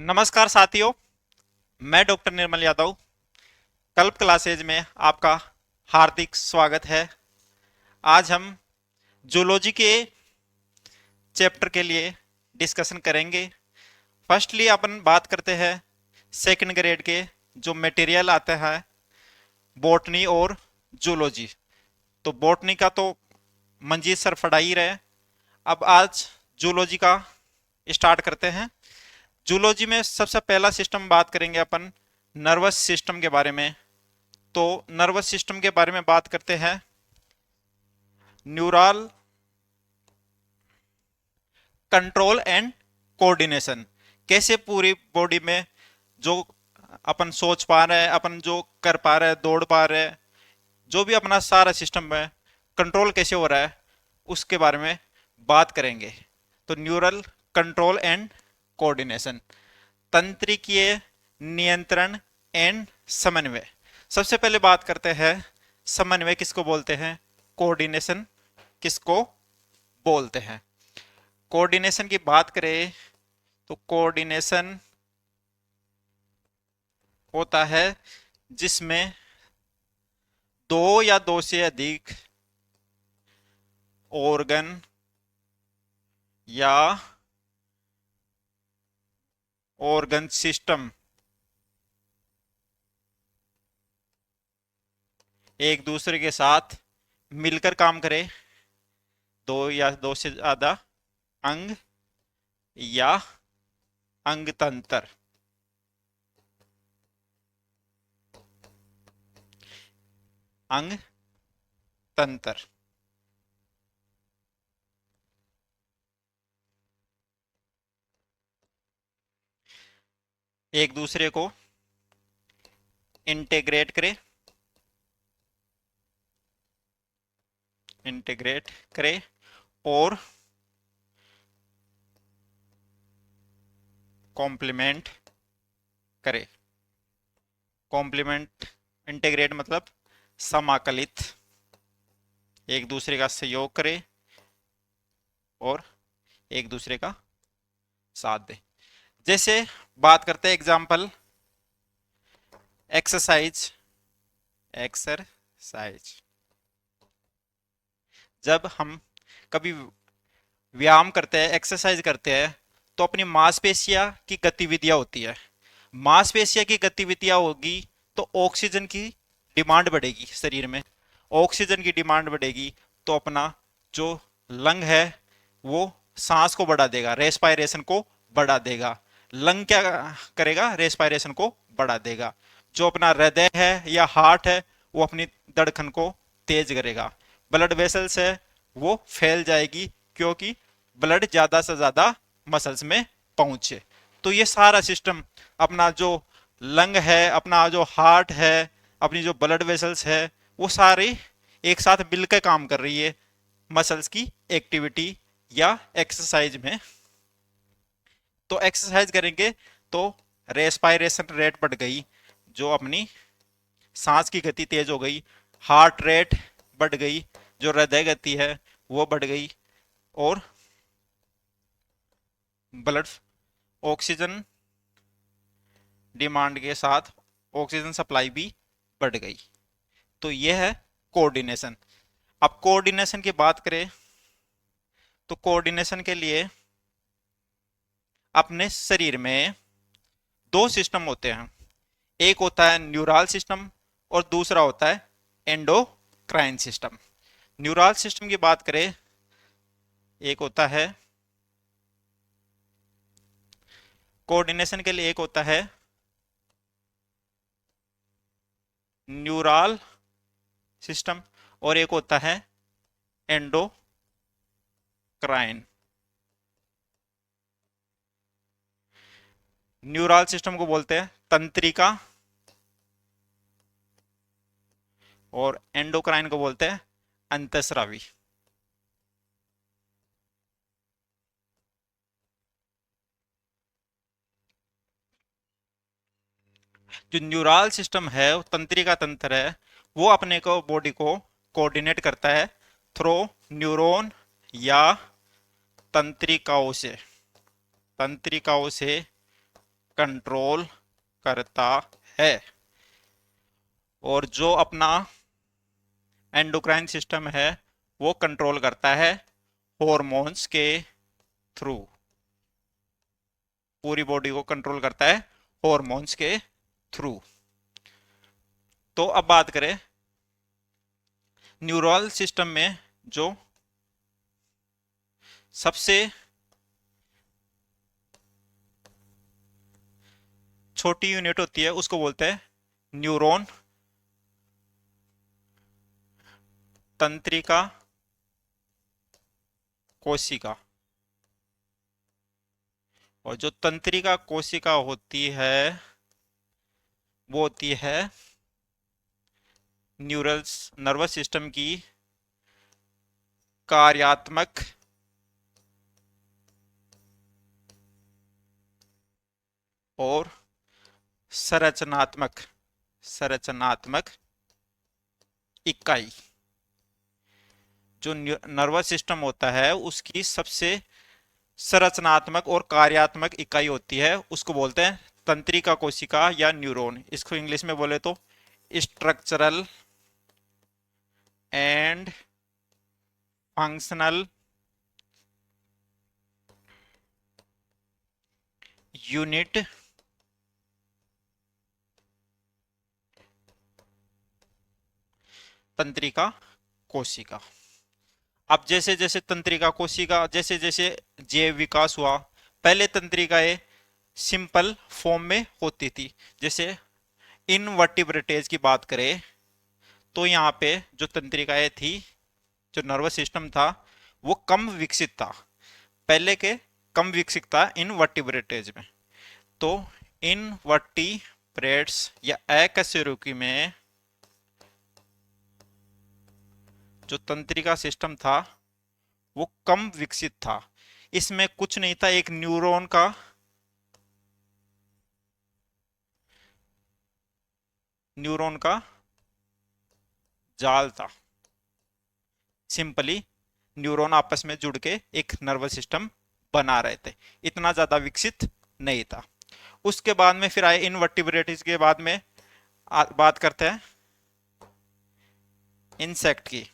नमस्कार साथियों। मैं डॉक्टर निर्मल यादव। कल्प क्लासेज में आपका हार्दिक स्वागत है। आज हम जूलॉजी के चैप्टर के लिए डिस्कशन करेंगे। फर्स्टली अपन बात करते हैं सेकंड ग्रेड के जो मटेरियल आता है बॉटनी और जूलॉजी। तो बॉटनी का तो मंजीत सर पढ़ा ही रहे। अब आज जूलॉजी का स्टार्ट करते हैं। जूलॉजी में सबसे पहला सिस्टम बात करेंगे अपन नर्वस सिस्टम के बारे में। तो नर्वस सिस्टम के बारे में बात करते हैं। न्यूरल कंट्रोल एंड कोऑर्डिनेशन, कैसे पूरी बॉडी में जो अपन सोच पा रहे हैं, अपन जो कर पा रहे हैं, दौड़ पा रहे हैं, जो भी अपना सारा सिस्टम है कंट्रोल कैसे हो रहा है उसके बारे में बात करेंगे। तो न्यूरल कंट्रोल एंड कोऑर्डिनेशन, तंत्रिकीय नियंत्रण एंड समन्वय। सबसे पहले बात करते हैं समन्वय किसको बोलते हैं, कोऑर्डिनेशन किसको बोलते हैं। कोऑर्डिनेशन की बात करें तो कोऑर्डिनेशन होता है जिसमें दो या दो से अधिक ऑर्गन या ऑर्गन सिस्टम एक दूसरे के साथ मिलकर काम करे। दो या दो से ज्यादा अंग या अंग तंत्र, अंग तंत्र एक दूसरे को इंटीग्रेट करे, इंटीग्रेट करे और कॉम्प्लीमेंट करे। कॉम्प्लीमेंट, इंटीग्रेट मतलब समाकलित, एक दूसरे का सहयोग करे और एक दूसरे का साथ दे। जैसे बात करते हैं एग्जाम्पल एक्सरसाइज। एक्सरसाइज जब हम कभी व्यायाम करते हैं, एक्सरसाइज करते हैं, तो अपनी मांसपेशियां की गतिविधियां होती है। मांसपेशियां की गतिविधियां होगी तो ऑक्सीजन की डिमांड बढ़ेगी शरीर में। ऑक्सीजन की डिमांड बढ़ेगी तो अपना जो लंग है वो सांस को बढ़ा देगा, रेस्पायरेशन को बढ़ा देगा। लंग क्या करेगा, रेस्पायरेशन को बढ़ा देगा। जो अपना हृदय है या हार्ट है वो अपनी धड़कन को तेज करेगा। ब्लड वेसल्स है वो फैल जाएगी क्योंकि ब्लड ज्यादा से ज्यादा मसल्स में पहुंचे। तो ये सारा सिस्टम अपना जो लंग है, अपना जो हार्ट है, अपनी जो ब्लड वेसल्स है वो सारी एक साथ मिलकर काम कर रही है मसल्स की एक्टिविटी या एक्सरसाइज में। तो एक्सरसाइज करेंगे तो रेस्पायरेशन रेट बढ़ गई, जो अपनी सांस की गति तेज हो गई, हार्ट रेट बढ़ गई, जो हृदय गति है वो बढ़ गई और ब्लड ऑक्सीजन डिमांड के साथ ऑक्सीजन सप्लाई भी बढ़ गई। तो यह है कोऑर्डिनेशन। अब कोऑर्डिनेशन की बात करें तो कोऑर्डिनेशन के लिए अपने शरीर में दो सिस्टम होते हैं। एक होता है न्यूरल सिस्टम और दूसरा होता है एंडोक्राइन सिस्टम। न्यूरल सिस्टम की बात करें, एक होता है कोऑर्डिनेशन के लिए, एक होता है न्यूरल सिस्टम और एक होता है एंडोक्राइन। न्यूरल सिस्टम को बोलते हैं तंत्रिका और एंडोक्राइन को बोलते हैं अंतःस्रावी। जो न्यूरल सिस्टम है, वो तंत्रिका तंत्र है, वो अपने को बॉडी को कोऑर्डिनेट करता है थ्रू न्यूरॉन या तंत्रिकाओं से, तंत्रिकाओं से कंट्रोल करता है। और जो अपना एंडोक्राइन सिस्टम है वो कंट्रोल करता है हॉर्मोन्स के थ्रू, पूरी बॉडी को कंट्रोल करता है हॉर्मोन्स के थ्रू। तो अब बात करें न्यूरल सिस्टम में जो सबसे छोटी यूनिट होती है उसको बोलते हैं न्यूरॉन तंत्रिका कोशिका। और जो तंत्रिका कोशिका होती है वो होती है न्यूरल्स नर्वस सिस्टम की कार्यात्मक और संरचनात्मक संरचनात्मक इकाई। जो नर्वस सिस्टम होता है उसकी सबसे संरचनात्मक और कार्यात्मक इकाई होती है उसको बोलते हैं तंत्रिका कोशिका या न्यूरॉन। इसको इंग्लिश में बोले तो स्ट्रक्चरल एंड फंक्शनल यूनिट तंत्रिका कोशिका। अब जैसे जैसे तंत्रिका कोशिका जैसे जैसे जैव विकास हुआ, पहले तंत्रिकाएं सिंपल फॉर्म में होती थी। जैसे इनवर्टिब्रेटेज की बात करें तो यहाँ पे जो तंत्रिकाएं थी, जो नर्वस सिस्टम था वो कम विकसित था, पहले के कम विकसित था इनवर्टिब्रेटेज में। तो इनवर्टिब्रेट्स या अकशेरुकी में जो तंत्रिका सिस्टम था वो कम विकसित था। इसमें कुछ नहीं था, एक न्यूरॉन का जाल था। सिंपली न्यूरॉन आपस में जुड़ के एक नर्वस सिस्टम बना रहे थे, इतना ज्यादा विकसित नहीं था। उसके बाद में फिर आए इनवर्टिब्रेट्स के बाद में बात करते हैं इंसेक्ट की।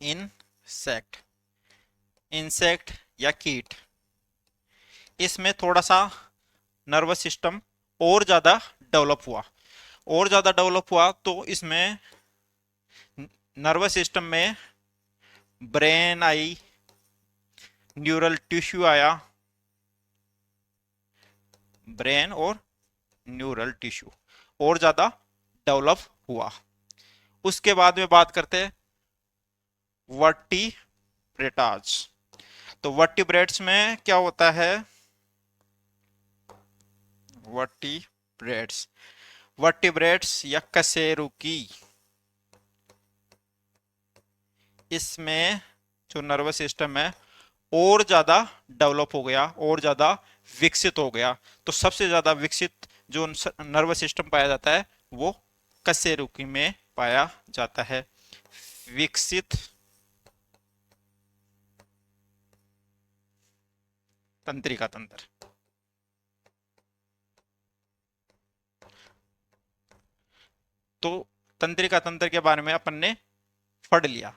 इंसेक्ट इंसेक्ट या कीट, इसमें थोड़ा सा नर्वस सिस्टम और ज्यादा डेवलप हुआ। और ज्यादा डेवलप हुआ तो इसमें नर्वस सिस्टम में ब्रेन आई, न्यूरल टिश्यू आया, ब्रेन और न्यूरल टिश्यू और ज्यादा डेवलप हुआ। उसके बाद में बात करते हैं वर्टिब्रेटाज। तो वर्टिब्रेट्स में क्या होता है? वर्टिब्रेट्स वर्टिब्रेट्स या कशेरुकी, इसमें जो नर्वस सिस्टम है और ज्यादा डेवलप हो गया और ज्यादा विकसित हो गया। तो सबसे ज्यादा विकसित जो नर्वस सिस्टम पाया जाता है वो कशेरुकी में पाया जाता है। विकसित तंत्रिका तंत्र। तो तंत्रिका तंत्र के बारे में अपन ने पढ़ लिया।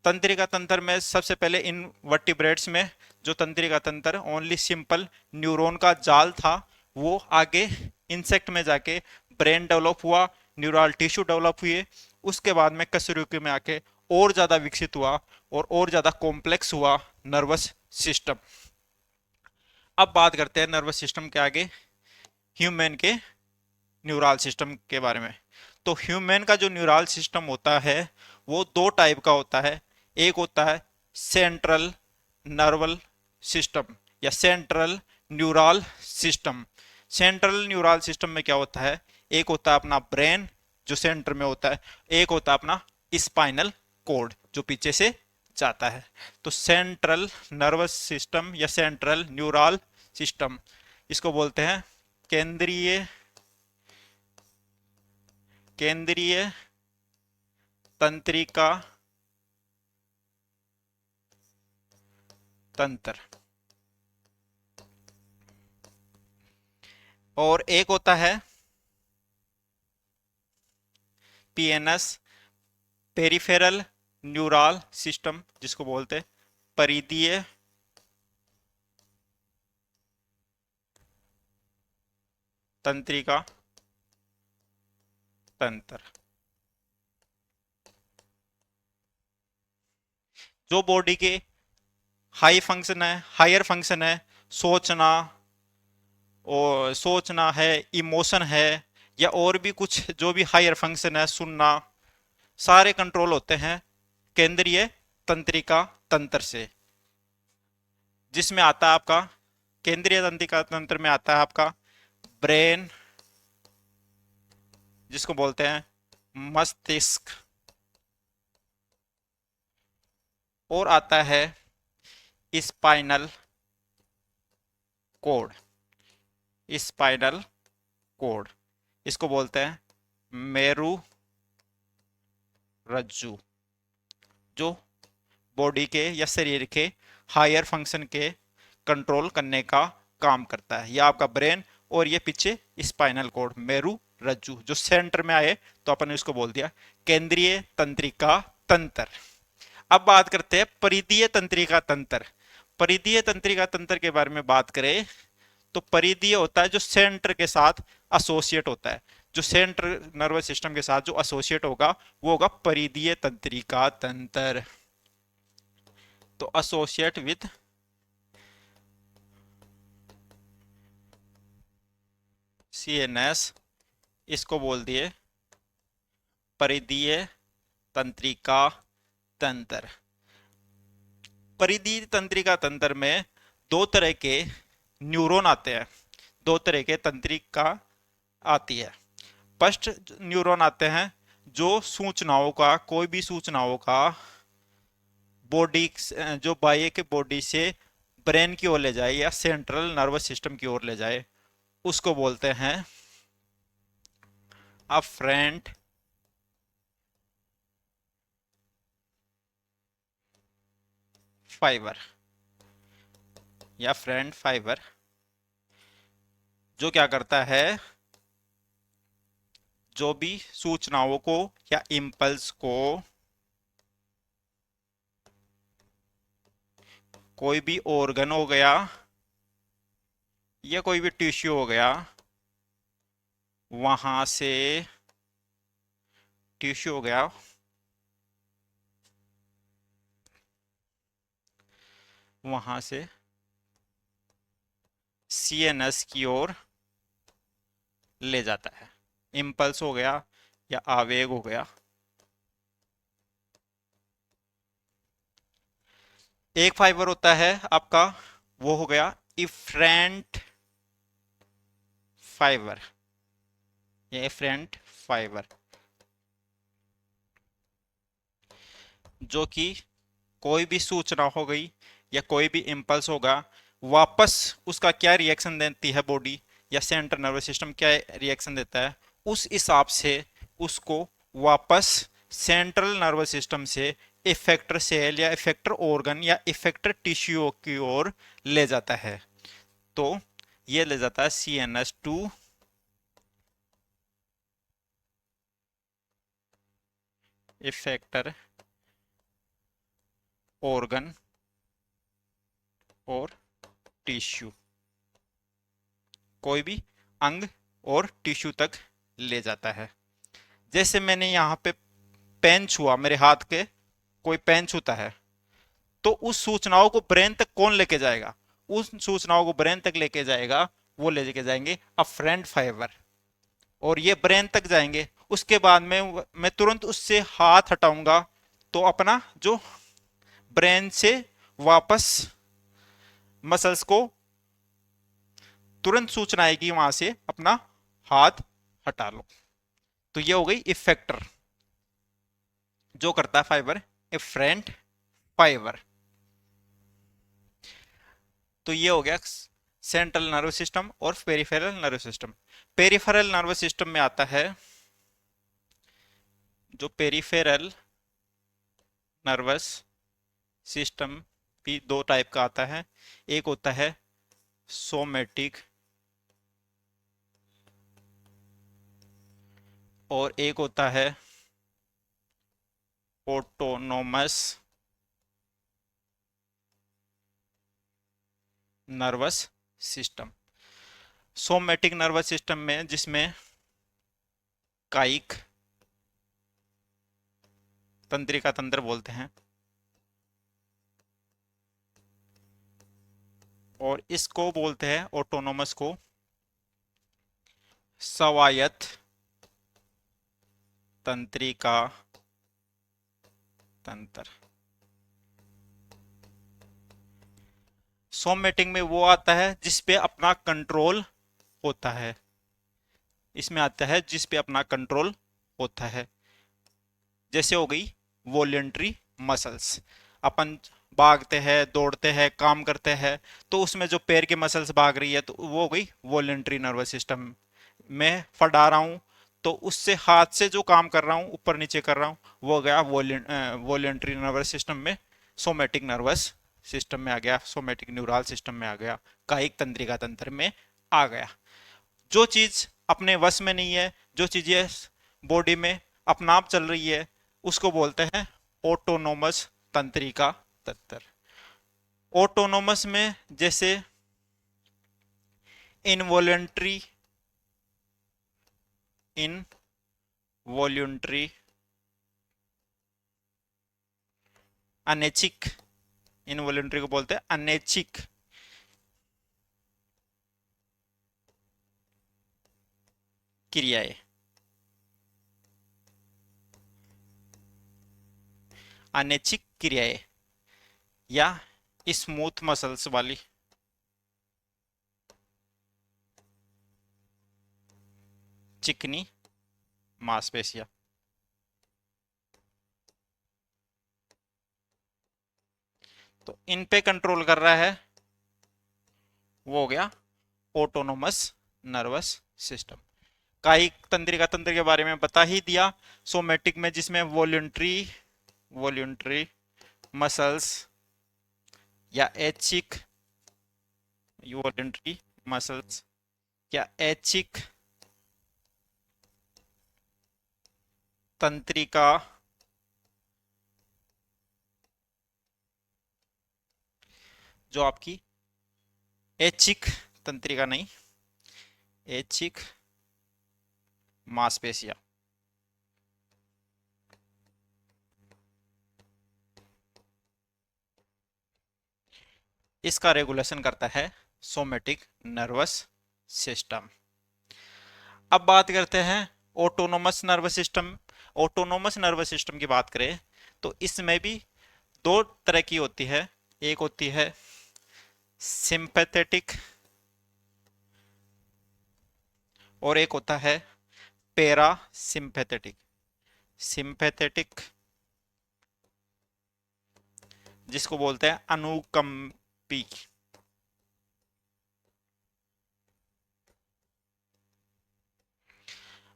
तंत्रिका तंत्र में सबसे पहले इन वर्टिब्रेट्स में जो तंत्रिका तंत्र ओनली सिंपल न्यूरॉन का जाल था, वो आगे इंसेक्ट में जाके ब्रेन डेवलप हुआ, न्यूरल टिश्यू डेवलप हुए। उसके बाद में कशेरुकी में आके और ज्यादा विकसित हुआ और ज्यादा कॉम्प्लेक्स हुआ नर्वस सिस्टम। अब बात करते हैं नर्वस सिस्टम के आगे ह्यूमन के न्यूरल सिस्टम के बारे में। तो ह्यूमन का जो न्यूरल सिस्टम होता है वो दो टाइप का होता है। एक होता है सेंट्रल नर्वल सिस्टम या central neural system. Central neural system में क्या होता है? एक होता है अपना ब्रेन जो सेंटर में होता है, एक होता है अपना स्पाइनल कॉर्ड जो पीछे से जाता है। तो सेंट्रल नर्वस सिस्टम या सेंट्रल न्यूरल सिस्टम, इसको बोलते हैं केंद्रीय केंद्रीय तंत्रिका तंत्र। और एक होता है पीएनएस, पेरिफेरल न्यूरल सिस्टम, जिसको बोलते हैं परिधीय तंत्रिका तंत्र। जो बॉडी के हायर फंक्शन है, सोचना, और सोचना है, इमोशन है, या और भी कुछ जो भी हायर फंक्शन है, सुनना, सारे कंट्रोल होते हैं केंद्रीय तंत्रिका तंत्र से। जिसमें आता है आपका, केंद्रीय तंत्रिका तंत्र में आता है आपका ब्रेन, जिसको बोलते हैं मस्तिष्क, और आता है स्पाइनल कोड। स्पाइनल कोड इसको बोलते हैं मेरु रज्जु, जो बॉडी के या शरीर के हायर फंक्शन के कंट्रोल करने का काम करता है। यह आपका ब्रेन, और ये पीछे स्पाइनल कोड मेरु रज्जु, जो सेंटर में आए तो अपन ने इसको बोल दिया केंद्रीय तंत्रिका तंत्र। अब बात करते हैं परिधीय तंत्रिका तंत्र। परिधीय तंत्रिका तंत्र के बारे में बात करें तो परिधीय होता है जो सेंटर के साथ एसोसिएट होता है, जो सेंट्रल नर्वस सिस्टम के साथ जो एसोसिएट होगा वो होगा परिधीय तंत्रिका तंत्र। तो एसोसिएट विद सीएनएस, इसको बोल दिए परिधीय तंत्रिका तंत्र। परिधीय तंत्रिका तंत्र में दो तरह के न्यूरॉन आते हैं, दो तरह के तंत्रिका आती है। फर्स्ट न्यूरॉन आते हैं जो सूचनाओं का, कोई भी सूचनाओं का बॉडी, जो बाह्य के बॉडी से ब्रेन की ओर ले जाए या सेंट्रल नर्वस सिस्टम की ओर ले जाए, उसको बोलते हैं अफरेंट फाइबर या फ्रेंड फाइबर, जो क्या करता है, जो भी सूचनाओं को या इम्पल्स को कोई भी ऑर्गन हो गया या कोई भी टिश्यू हो गया, वहां से टिश्यू हो गया, वहां से सीएनएस की ओर ले जाता है। इम्पल्स हो गया या आवेग हो गया। एक फाइबर होता है आपका, वो हो गया इफ्रेंट फाइबर, ये इफ्रेंट फाइबर, जो कि कोई भी सूचना हो गई या कोई भी इम्पल्स होगा, वापस उसका क्या रिएक्शन देती है बॉडी या सेंट्रल नर्वस सिस्टम क्या रिएक्शन देता है, उस हिसाब से उसको वापस सेंट्रल नर्वस सिस्टम से इफेक्टर सेल या इफेक्टर ऑर्गन या इफेक्टर टिश्यू की ओर ले जाता है। तो ये ले जाता है CNS2 इफेक्टर ऑर्गन और टिश्यू, कोई भी अंग और टिश्यू तक ले जाता है। जैसे मैंने यहाँ पे पेन छुआ, मेरे हाथ के कोई पेन छूता है, तो उस सूचनाओं को ब्रेन तक कौन लेके जाएगा, उस सूचनाओं को ब्रेन तक लेके जाएगा, वो लेके जाएंगे अफरेंट फाइबर, और ये ब्रेन तक जाएंगे। उसके बाद में मैं तुरंत उससे हाथ हटाऊंगा तो अपना जो ब्रेन से वापस मसल्स को तुरंत सूचना आएगी वहां से अपना हाथ हटा लो। तो ये हो गई इफेक्टर, जो करता है फाइबर इफरेंट फाइबर। तो ये हो गया सेंट्रल नर्वस सिस्टम और peripheral nervous system. Peripheral nervous system में आता है, जो पेरिफेरल नर्वस सिस्टम भी दो टाइप का आता है। एक होता है सोमेटिक और एक होता है autonomous nervous system. Somatic nervous system में जिसमें कायिक तंत्रिका तंत्र बोलते हैं, और इसको बोलते हैं ऑटोनोमस को स्वायत्त तंत्रिका तंत्र। सोमैटिक में वो आता है जिस पे अपना कंट्रोल होता है, इसमें आता है जिस पे अपना कंट्रोल होता है। जैसे हो गई वॉलेंट्री मसल्स, अपन भागते हैं, दौड़ते हैं, काम करते हैं, तो उसमें जो पैर की मसल्स भाग रही है तो वो हो गई वॉलेंट्री नर्वस सिस्टम। मैं फटा रहा हूँ तो उससे हाथ से जो काम कर रहा हूँ, ऊपर नीचे कर रहा हूँ, वो हो गया वॉलेंट्री नर्वस सिस्टम में। सोमैटिक नर्वस सिस्टम में आ गया, सोमैटिक न्यूरल सिस्टम में आ गया, कायिक तंत्रिका तंत्र में आ गया। जो चीज अपने वश में नहीं है, जो चीजें बॉडी में अपना आप चल रही है, उसको बोलते हैं ऑटोनोमस तंत्रिका तंत्र। ऑटोनोमस में जैसे इनवॉलेंट्री, इनवॉल्यूंट्री, अनैच्छिक, इनवॉल्यूंट्री को बोलते हैं अनैच्छिक क्रियाएं, अनैच्छिक क्रियाएं या स्मूथ मसल्स वाली चिकनी मांसपेशियां। तो इन पे कंट्रोल कर रहा है, वो हो गया ऑटोनोमस नर्वस सिस्टम। कायिक तंत्रिका तंत्र के बारे में बता ही दिया। सोमैटिक में जिसमें वॉल्यूंट्री वॉल्यूंट्री मसल्स या ऐच्छिक वॉल्यूंट्री मसल्स या ऐच्छिक तंत्रिका जो आपकी ऐच्छिक तंत्रिका नहीं, ऐच्छिक मांसपेशियां, इसका रेगुलेशन करता है सोमैटिक नर्वस सिस्टम। अब बात करते हैं autonomous nervous system. Autonomous nervous system की बात करें तो इसमें भी दो तरह की होती है। एक होती है सिंपैथेटिक और एक होता है पैरा सिंपैथेटिक। सिंपैथेटिक जिसको बोलते हैं अनुकंपी,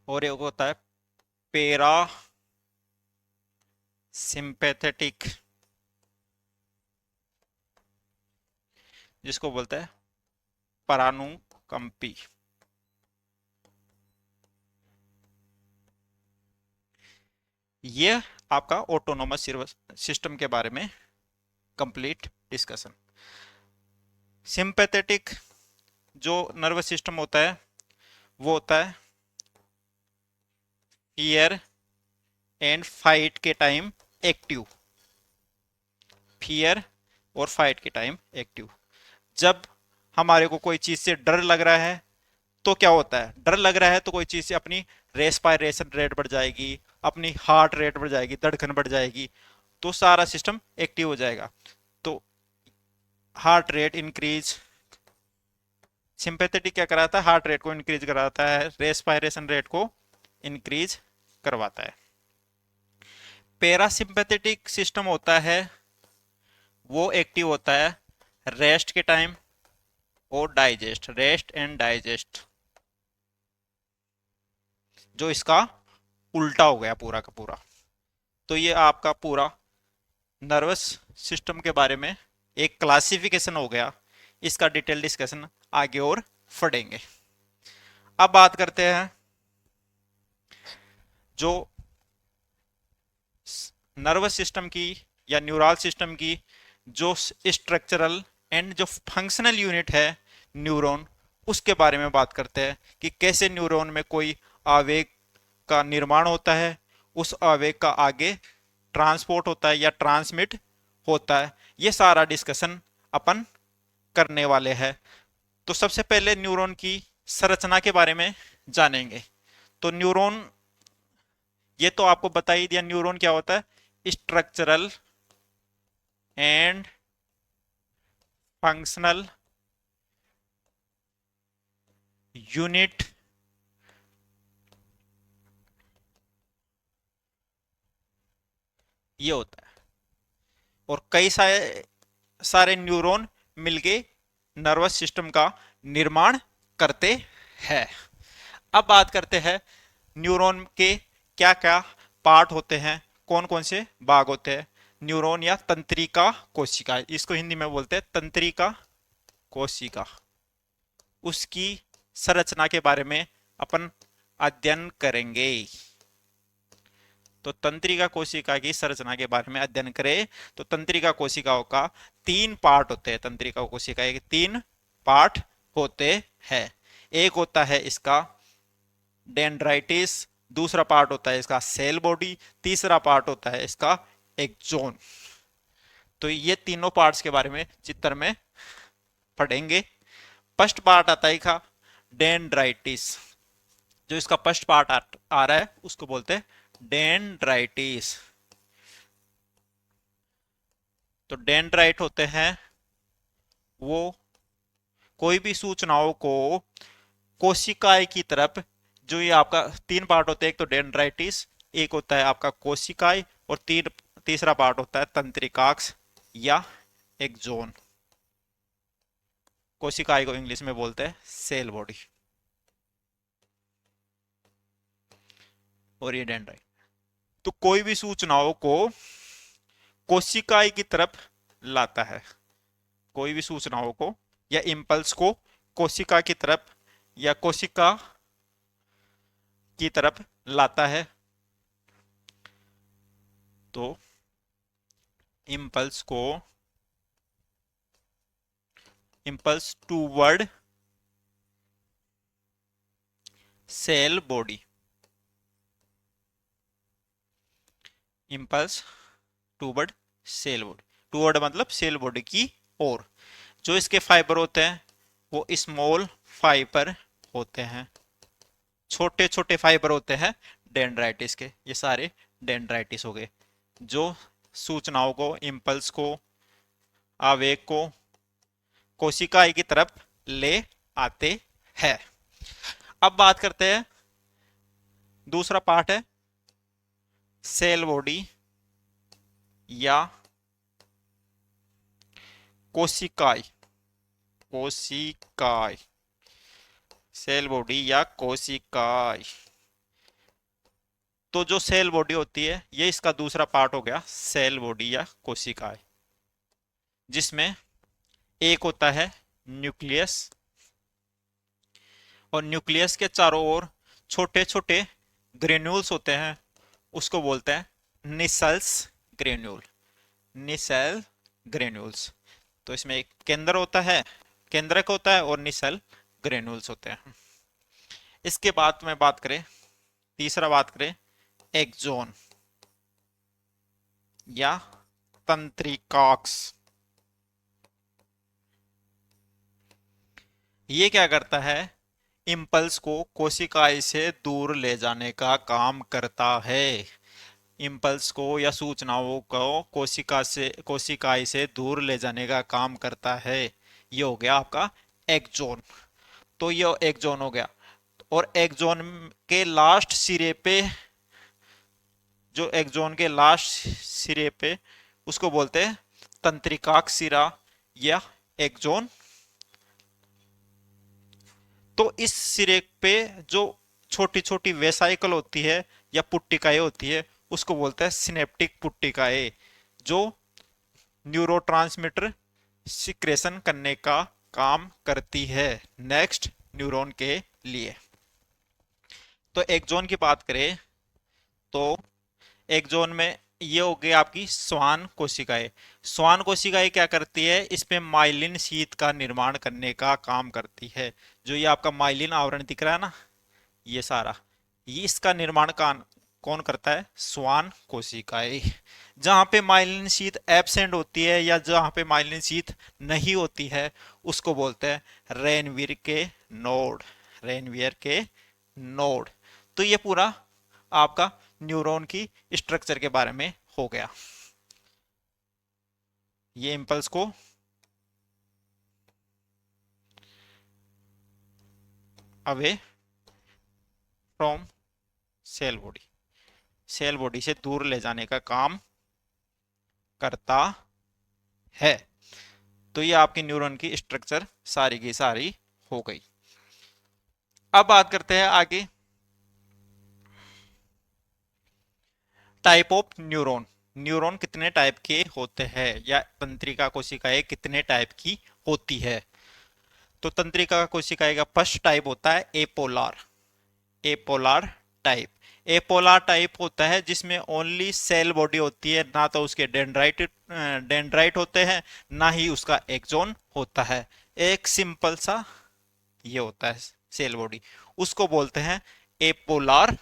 और एक होता है पैरा सिंपैथेटिक जिसको बोलते हैं परानुकंपी। ये आपका ऑटोनोमस सिस्टम के बारे में कंप्लीट डिस्कशन। सिंपैथेटिक जो नर्वस सिस्टम होता है वो होता है फियर एंड फाइट के टाइम एक्टिव। फियर और फाइट के टाइम एक्टिव। जब हमारे को कोई चीज से डर लग रहा है तो क्या होता है, डर लग रहा है तो कोई चीज से अपनी रेस्पायरेशन रेट बढ़ जाएगी, अपनी हार्ट रेट बढ़ जाएगी, धड़कन बढ़ जाएगी, तो सारा सिस्टम एक्टिव हो जाएगा। तो हार्ट रेट इंक्रीज, सिंपैथेटिक क्या कराता है, हार्ट रेट को इंक्रीज कराता है, रेस्पायरेशन रेट को इंक्रीज करवाता है। पैरासिम्पैथेटिक सिस्टम होता है वो एक्टिव होता है रेस्ट के टाइम और डाइजेस्ट, रेस्ट एंड डाइजेस्ट। जो इसका उल्टा हो गया पूरा का पूरा। तो ये आपका पूरा नर्वस सिस्टम के बारे में एक क्लासिफिकेशन हो गया। इसका डिटेल डिस्कशन आगे और पढ़ेंगे। अब बात करते हैं जो नर्वस सिस्टम की या न्यूरल सिस्टम की जो स्ट्रक्चरल एंड जो फंक्शनल यूनिट है न्यूरॉन, उसके बारे में बात करते हैं कि कैसे न्यूरॉन में कोई आवेग का निर्माण होता है, उस आवेग का आगे ट्रांसपोर्ट होता है या ट्रांसमिट होता है। ये सारा डिस्कशन अपन करने वाले हैं। तो सबसे पहले न्यूरॉन की संरचना के बारे में जानेंगे। तो न्यूरॉन, ये तो आपको बता ही दिया न्यूरॉन क्या होता है, स्ट्रक्चरल एंड फंक्शनल यूनिट ये होता है। और कई सारे सारे न्यूरॉन मिलके नर्वस सिस्टम का निर्माण करते हैं। अब बात करते हैं न्यूरॉन के क्या क्या पार्ट होते हैं, कौन कौन से भाग होते हैं। न्यूरॉन या तंत्रिका कोशिका, इसको हिंदी में बोलते हैं तंत्रिका कोशिका, उसकी संरचना के बारे में अपन अध्ययन करेंगे। तो तंत्रिका कोशिका की संरचना के बारे में अध्ययन करें तो तंत्रिका कोशिकाओं का तीन पार्ट होते हैं। तंत्रिका कोशिका के तीन पार्ट होते हैं। एक होता है इसका डेंड्राइटिस, दूसरा पार्ट होता है इसका सेल बॉडी, तीसरा पार्ट होता है इसका एक्सोन। तो ये तीनों पार्ट्स के बारे में चित्र में पढ़ेंगे। फर्स्ट पार्ट आता है का डेंड्राइटिस। जो इसका फर्स्ट पार्ट आ रहा है उसको बोलते हैं डेंड्राइटिस। तो डेंड्राइट होते हैं वो कोई भी सूचनाओं को कोशिकाएं की तरफ, जो ये आपका तीन पार्ट होते हैं, एक तो डेंड्राइटिस, एक होता है आपका कोशिकाएं, और तीसरा पार्ट होता है तंत्रिकाक्ष या एक्सोन। कोशिकाएं को इंग्लिश में बोलते हैं सेल बॉडी। और ये डेंड्राइट तो कोई भी सूचनाओं को कोशिकाएं की तरफ लाता है। कोई भी सूचनाओं को या इंपल्स को कोशिका की तरफ या कोशिका की तरफ लाता है। तो impulse toward cell body, impulse toward cell body, toward मतलब सेल बॉडी की ओर। जो इसके फाइबर होते हैं वो स्मॉल फाइबर होते हैं, छोटे छोटे फाइबर होते हैं डेंड्राइटिस के। ये सारे डेंड्राइटिस हो गए जो सूचनाओं को, इंपल्स को, आवेग को कोशिकाएं की तरफ ले आते हैं। अब बात करते हैं दूसरा पार्ट है सेल बॉडी या कोशिकाएं। कोशिकाएं, सेल बॉडी या कोशिकाएं। तो जो सेल बॉडी होती है ये इसका दूसरा पार्ट हो गया सेल बॉडी या कोशिकाएं, जिसमें एक होता है न्यूक्लियस, और न्यूक्लियस के चारों ओर छोटे छोटे ग्रेन्यूल्स होते हैं, उसको बोलते हैं निसल्स ग्रेन्यूल, निसेल ग्रेन्यूल्स। तो इसमें एक केंद्र होता है, केंद्रक होता है, और निसेल ग्रेन्यूल्स होते हैं। इसके बाद में बात करें, तीसरा बात करें एक्सोन या तंत्रिकाक्ष। ये क्या करता है, इंपल्स को कोशिकाएं से दूर ले जाने का काम करता है। इंपल्स को या सूचनाओं को कोशिकाएं से दूर ले जाने का काम करता है। ये हो गया आपका एक्सोन। तो ये एक्सोन हो गया। और एक्सोन के लास्ट सिरे पे, जो एक्सोन के लास्ट सिरे पे, उसको बोलते हैं तंत्रिकाक्ष सिरा या एक्सोन। तो इस सिरे पे जो छोटी छोटी वेसाइकल होती है या पुट्टिकाएं होती है उसको बोलते हैं सिनेप्टिक पुट्टिकाएं, जो न्यूरोट्रांसमीटर सिक्रेशन करने का काम करती है नेक्स्ट न्यूरॉन के लिए। तो एक्सोन की बात करें तो एक जोन में ये हो गई आपकी श्वान कोशिकाएं। श्वान कोशिकाएं क्या करती है, इसमें माइलिन शीत का निर्माण करने का काम करती है। जो ये आपका माइलिन आवरण दिख रहा है ना, ये सारा, ये इसका निर्माण कौन करता है, श्वान कोशिकाएं। जहां पे माइलिन शीत एब्सेंट होती है या जहां पे माइलिन शीत नहीं होती है, उसको बोलते हैं रेनवीर के नोड। रेनवीर के नोड। तो ये पूरा आपका न्यूरॉन की स्ट्रक्चर के बारे में हो गया। ये इंपल्स को away from cell body, cell body से दूर ले जाने का काम करता है। तो ये आपकी न्यूरॉन की स्ट्रक्चर सारी की सारी हो गई। अब बात करते हैं आगे टाइप ऑफ न्यूरॉन। न्यूरॉन कितने टाइप के होते हैं या तंत्रिका कोशिकाएं कितने टाइप की होती है। तो तंत्रिका कोशिकाएं का फर्स्ट टाइप होता है एपोलार। एपोलार टाइप। एपोलार टाइप होता है जिसमें ओनली सेल बॉडी होती है, ना तो उसके डेंड्राइट होते हैं, ना ही उसका एक्सोन होता है। एक सिंपल सा ये होता है सेल बॉडी, उसको बोलते हैं एपोलार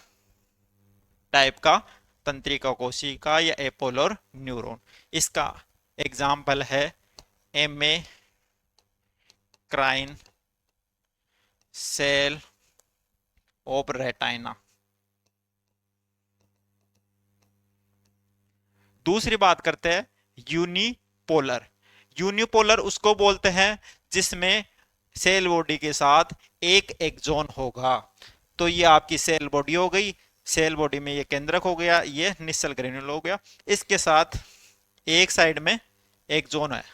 टाइप का तंत्रिका कोशिका या एपोलर न्यूरॉन। इसका एग्जाम्पल है एमे क्राइन सेल ऑफ रेटाइना। दूसरी बात करते हैं यूनिपोलर। यूनिपोलर उसको बोलते हैं जिसमें सेल बॉडी के साथ एक एक्सोन होगा। तो ये आपकी सेल बॉडी हो गई, सेल बॉडी में ये केंद्रक हो गया, ये निश्चल ग्रेन्यूल हो गया, इसके साथ एक साइड में एक्सोन है।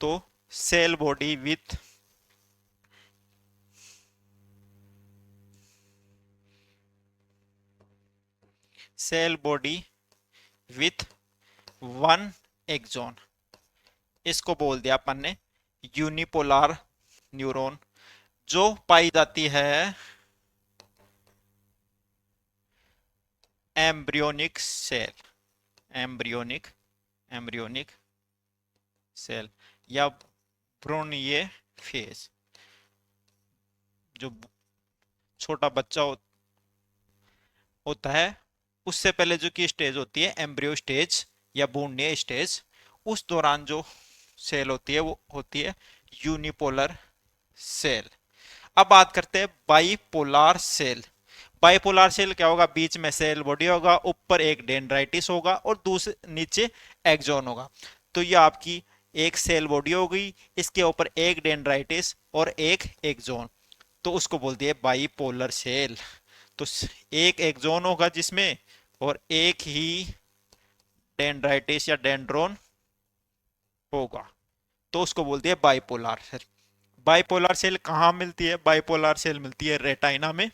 तो cell body with cell body with one axon, इसको बोल दिया अपन ने यूनिपोलर न्यूरॉन। जो पाई जाती है embryonic cell, embryonic embryonic cell या भ्रूणीय फेज। जो छोटा बच्चा होता है उससे पहले जो की स्टेज होती है एम्ब्रियो स्टेज या भ्रूणीय स्टेज, उस दौरान जो सेल होती है वो होती है यूनिपोलर सेल। अब बात करते हैं बाइपोलर सेल। बाइपोलर सेल क्या होगा, बीच में सेल बॉडी होगा, ऊपर एक डेंड्राइटिस होगा और दूसरे नीचे एक्सोन होगा। तो ये आपकी एक सेल बॉडी हो गई, इसके ऊपर एक डेंड्राइटिस और एक एक्सोन, तो उसको बोलती है बाइपोलर सेल। तो एक एक्सोन होगा जिसमें और एक ही डेंड्राइटिस या डेंड्रोन होगा, तो उसको बोलती है बाइपोलर सेल। बाइपोलर सेल कहाँ मिलती है, बाइपोलर सेल मिलती है रेटाइना में।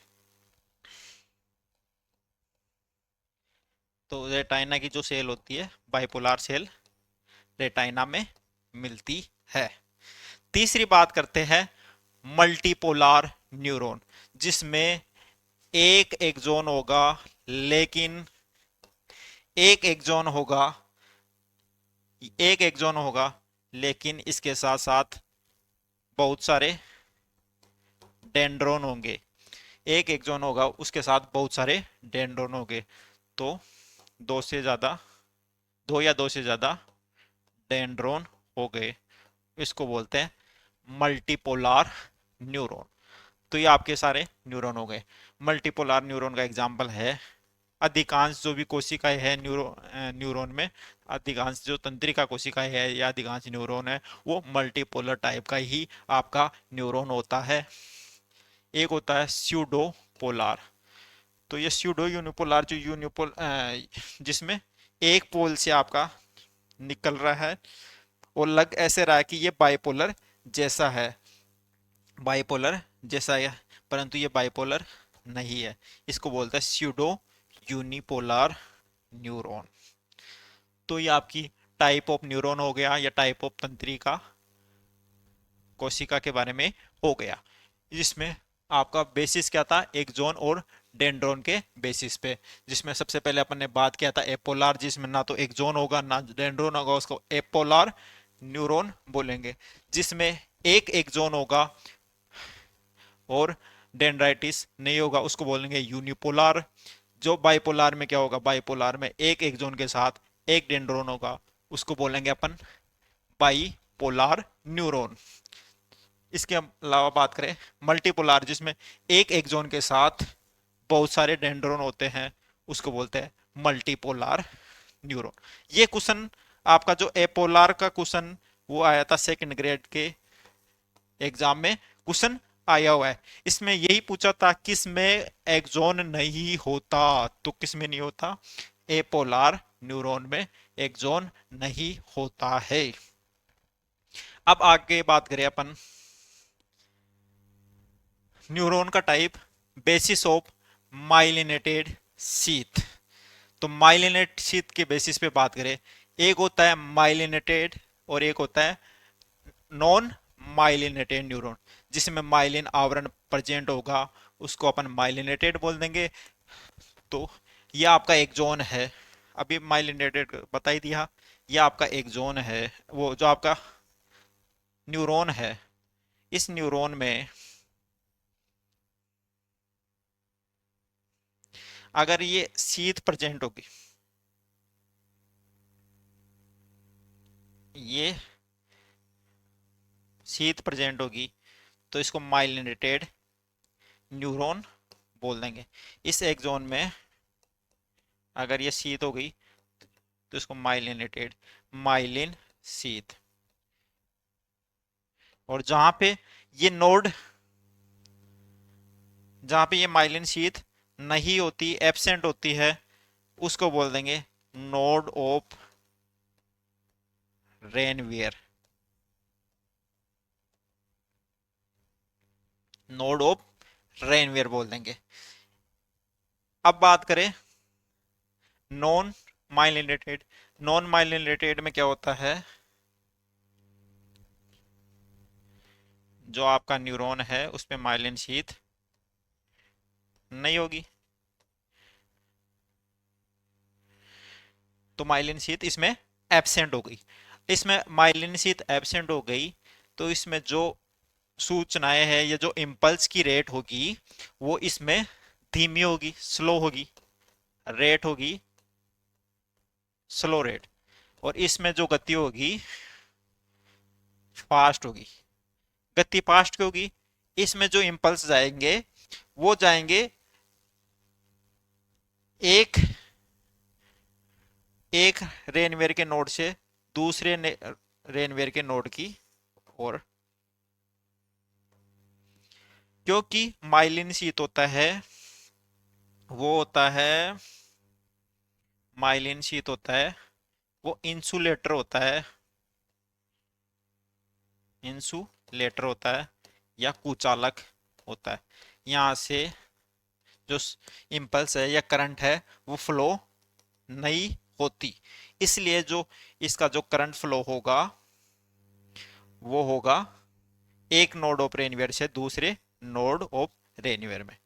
तो रेटाइना की जो सेल होती है बाइपोलर सेल रेटाइना में मिलती है। तीसरी बात करते हैं मल्टीपोलर न्यूरॉन, जिसमें एक एक्सोन होगा, लेकिन एक एक्सोन होगा, एक एक्सोन होगा लेकिन इसके साथ साथ बहुत सारे डेंड्रोन होंगे। एक एक्सोन होगा उसके साथ बहुत सारे डेंड्रोन होंगे। तो दो या दो से ज्यादा डेंड्रोन हो गए, इसको बोलते हैं मल्टीपोलर न्यूरॉन। तो ये आपके सारे न्यूरॉन हो गए। मल्टीपोलर न्यूरॉन का एग्जांपल है अधिकांश जो भी कोशिकाएं है न्यूरॉन में, अधिकांश जो तंत्रिका कोशिकाएं है या अधिकांश न्यूरॉन है वो मल्टीपोलर टाइप का ही आपका न्यूरॉन होता है। एक होता है स्यूडो पोलर। तो ये स्यूडो यूनिपोलर जो जिसमें एक पोल से आपका निकल रहा है और लग ऐसे रहा है कि ये बाइपोलर जैसा है, बाइपोलर जैसा है, परंतु ये बाइपोलर नहीं है। इसको बोलता है स्यूडो यूनिपोलर न्यूरॉन। तो ये आपकी टाइप ऑफ न्यूरॉन हो गया या टाइप ऑफ तंत्रिका कोशिका के बारे में हो गया, जिसमें आपका बेसिस क्या था, एक्सोन और डेंड्रोन के बेसिस पे, जिसमें सबसे पहले अपन ने बात किया था एपोलार, जिसमें ना तो एक जोन होगा ना डेंड्रोन होगा, उसको एपोलार न्यूरॉन बोलेंगे। जिसमें एक एक जोन होगा और डेंड्राइटिस नहीं होगा, उसको बोलेंगे यूनिपोलार। जो बाइपोलार में क्या होगा, बाइपोलार में एक एक जोन के साथ एक डेंड्रोन होगा, उसको बोलेंगे अपन बाइपोलार न्यूरॉन। इसके अलावा बात करें मल्टीपोलार, जिसमें एक एक जोन के साथ बहुत सारे डेंड्रोन होते हैं, उसको बोलते हैं मल्टीपोलार न्यूरॉन। ये क्वेश्चन आपका जो एपोलार का क्वेश्चन वो आया था सेकंड ग्रेड के एग्जाम में, क्वेश्चन आया हुआ है। इसमें यही पूछा था किसमें एक्सोन नहीं होता, तो किसमें नहीं होता, एपोलार न्यूरॉन में एक्सोन नहीं होता है। अब आगे बात करें अपन न्यूरॉन का type, basis of myelinated sheath. तो माइलिनेटेड शीथ के बेसिस पे बात करें, एक होता है माइलिनेटेड और एक होता है नॉन माइलिनेटेड न्यूरॉन। जिसमें माइलिन आवरण प्रेजेंट होगा उसको अपन माइलिनेटेड बोल देंगे। तो यह आपका एक जोन है, अभी माइलिनेटेड बता ही दिया, यह आपका एक जोन है, वो जो आपका न्यूरॉन है, इस न्यूरॉन में अगर ये शीथ प्रेजेंट होगी, ये शीथ प्रेजेंट होगी, तो इसको माइलिनेटेड न्यूरॉन बोल देंगे। इस एक्सोन में अगर ये शीथ हो गई तो इसको माइलिनेटेड, माइलिन शीथ। और जहां पे ये नोड, जहां पे ये माइलिन शीथ नहीं होती, एब्सेंट होती है, उसको बोल देंगे node of Ranvier, node of Ranvier बोल देंगे। अब बात करें नॉन माइलिनेटेड, नॉन माइलिनेटेड में क्या होता है, जो आपका न्यूरॉन है उस पे माइलिन शीथ नहीं होगी, तो माइलिन शीथ इसमें एब्सेंट हो गई। इसमें माइलिन शीथ एब्सेंट हो गई तो इसमें जो सूचनाएं हैं या जो इम्पल्स की रेट होगी वो इसमें धीमी होगी, स्लो होगी, रेट होगी स्लो रेट। और इसमें जो गति होगी फास्ट होगी। गति फास्ट की होगी, इसमें जो इम्पल्स जाएंगे वो जाएंगे एक एक रेनवेयर के नोड से दूसरे रेनवेयर के नोड की ओर। क्योंकि माइलिन शीथ होता है, वो होता है माइलिन शीथ होता है, वो इंसुलेटर होता है, इंसुलेटर होता है या कुचालक होता है। यहाँ से जो इम्पल्स है या करंट है वो फ्लो नहीं होती, इसलिए जो इसका जो करंट फ्लो होगा वो होगा एक नोड ऑफ रेनवियर से दूसरे नोड ऑफ रेनवियर में।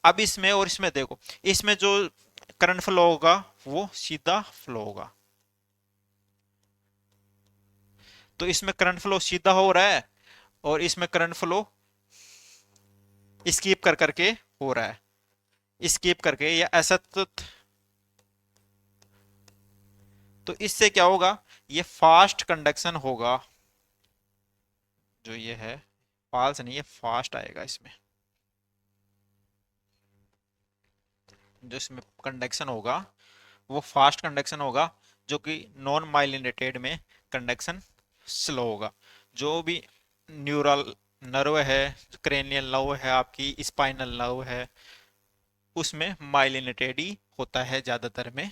अब इसमें और इसमें देखो, इसमें जो करंट फ्लो होगा वो सीधा फ्लो होगा, तो इसमें करंट फ्लो सीधा हो रहा है और इसमें करंट फ्लो स्कीप कर करके हो रहा है, स्कीप करके या ऐसा। तो इससे क्या होगा, ये फास्ट कंडक्शन होगा, जो ये है फाल्स नहीं, ये फास्ट आएगा इसमें, जो इसमें कंडक्शन होगा वो फास्ट कंडक्शन होगा, जो कि नॉन माइलिनेटेड में कंडक्शन स्लो होगा। जो भी न्यूरल नर्व है, क्रेनियल नर्व है, आपकी स्पाइनल नर्व है, उसमें माइलिनेटेड ही होता है ज्यादातर में।